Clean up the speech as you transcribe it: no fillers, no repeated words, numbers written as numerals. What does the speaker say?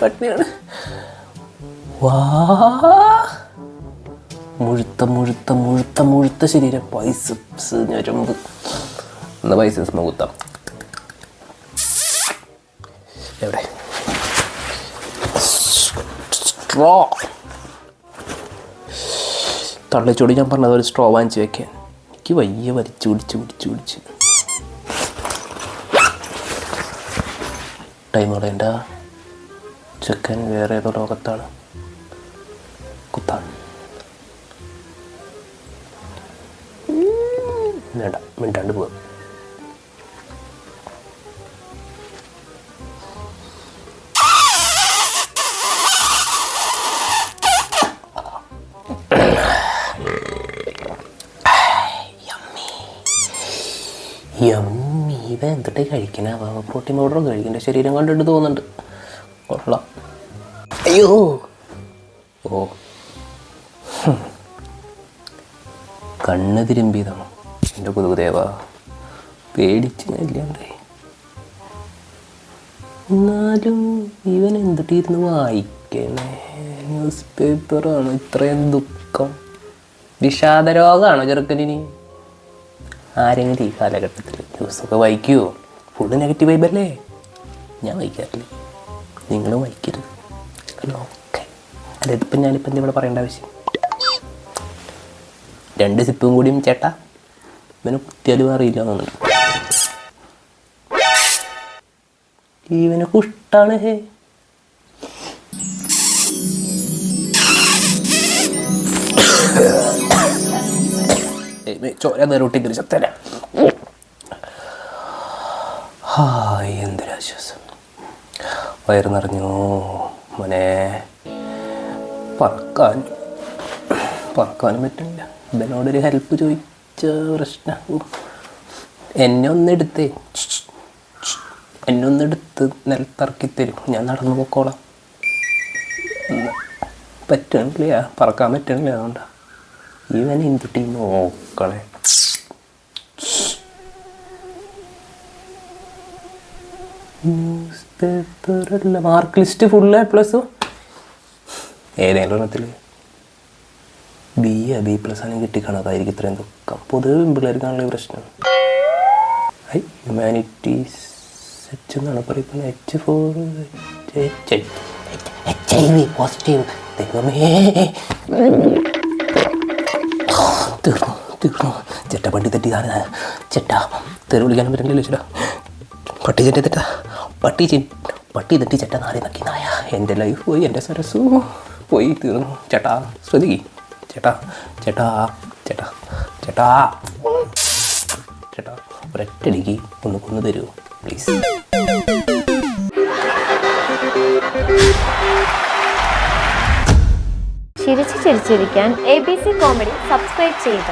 പട്ടിണിയാണ്. വാ മുഴുത്ത മുഴുത്ത മുഴുത്ത മുഴുത്ത ശരീരം. ബൈസെപ്സ് ഞരമ്പ്. എന്നാ ബൈസെപ്സ് കുത്താം. എവിടെ സ്ട്രോ? തള്ളിച്ചോടി ഞാൻ പറഞ്ഞത് ഒരു സ്ട്രോ വാങ്ങിച്ച് വെക്കാൻ. എനിക്ക് വയ്യ വലിച്ചു പിടിച്ച് ടൈം കളയണ്ട. ചെക്കൻ വേറെ ഏതോ ലോകത്താണ്. കുത്താൻ വേണ്ട, മിണ്ടാണ്ട് പോവാം. യമ്മി. ഇവ എന്തിട്ട് കഴിക്കണ? പ്രോട്ടീൻ പൗഡറൊക്കെ കഴിക്കണ്ട. ശരീരം കണ്ടിട്ട് തോന്നുന്നുണ്ട്. കൊള്ളാം. അയ്യോ ഓ കണ്ണ് തിരുമ്പിയതാണോ എൻ്റെ പുതുദേവ? പേടിച്ച് ഇല്ലാണ്ടേ. എന്നാലും ഇവൻ എന്തിട്ടിരുന്ന് വായിക്കണേ? ന്യൂസ് പേപ്പറാണോ? ഇത്രയും ദുഃഖം. വിഷാദരോഗമാണോ ചെറുക്കനിന്? ആരെങ്കിലും ഈ കാലഘട്ടത്തിൽ ന്യൂസൊക്കെ വായിക്കുമോ? Full negative വൈബല്ലേ. ഞാൻ വായിക്കാറില്ല, നിങ്ങളും വായിക്കരുത്. ഓക്കെ. അതിപ്പം ഞാനിപ്പോൾ എന്താ ഇവിടെ പറയേണ്ട ആവശ്യം? 2 സിപ്പും കൂടിയും ചേട്ടാ ഇവന് കുത്തിയാലും അറിയില്ല എന്നുണ്ട്. ഇവന് കുഷ്ടാണ്. ഹേ ചോര നേരോട്ടിക്കൊരു ചത്തല. ഹായ്, എന്തൊരാശ്വാസം. വയറ് നിറഞ്ഞു മോനെ. പറക്കാനും പറ്റില്ല. ഇവനോടൊരു ഹെൽപ്പ് ചോദിച്ച പ്രശ്നം. എന്നെ ഒന്നെടുത്ത് നിലത്തിറക്കി തരും, ഞാൻ നടന്നു പോക്കോളാം. പറ്റണില്ല, പറക്കാൻ പറ്റണില്ല. അതുകൊണ്ടാ ഇവൻ എന്തിട്ട് നോക്കണേ. ന്യൂസ് പേപ്പറല്ല, മാർക്ക് ലിസ്റ്റ് ഫുള്ള് A+. ഏതെങ്കിലും എണ്ണത്തിൽ B+, ആണ് കിട്ടിക്കാണോ? അതായിരിക്കും ഇത്രയും ദുഃഖം. പൊതുവെ പിള്ളേർക്കാണുള്ള പ്രശ്നം. ഹ്യൂമാനിറ്റീസ് H എന്നാണ് പറയുന്നത്. HIV positive. ദൈവമേ, തീർന്നു. ചേട്ടാ പട്ടി തെറ്റിതാണ്. ചേട്ടാ തെറി വിളിക്കാനും പറ്റില്ലല്ലോ ചേട്ടാ. പട്ടി തെറ്റി ചേട്ടാ. നാളെ നക്കി നായ. എൻ്റെ ലൈഫ് പോയി, എൻ്റെ സരസു പോയി, തീർന്നു. ചേട്ടാ ശ്രദ്ധിക്ക്. ചേട്ടാ ഒരൊറ്റടിക്ക് ഒന്ന് കൊന്നു തരുമോ പ്ലീസ്? ചിരിച്ചിരിക്കാൻ ABC കോമഡി സബ്സ്ക്രൈബ് ചെയ്യുക.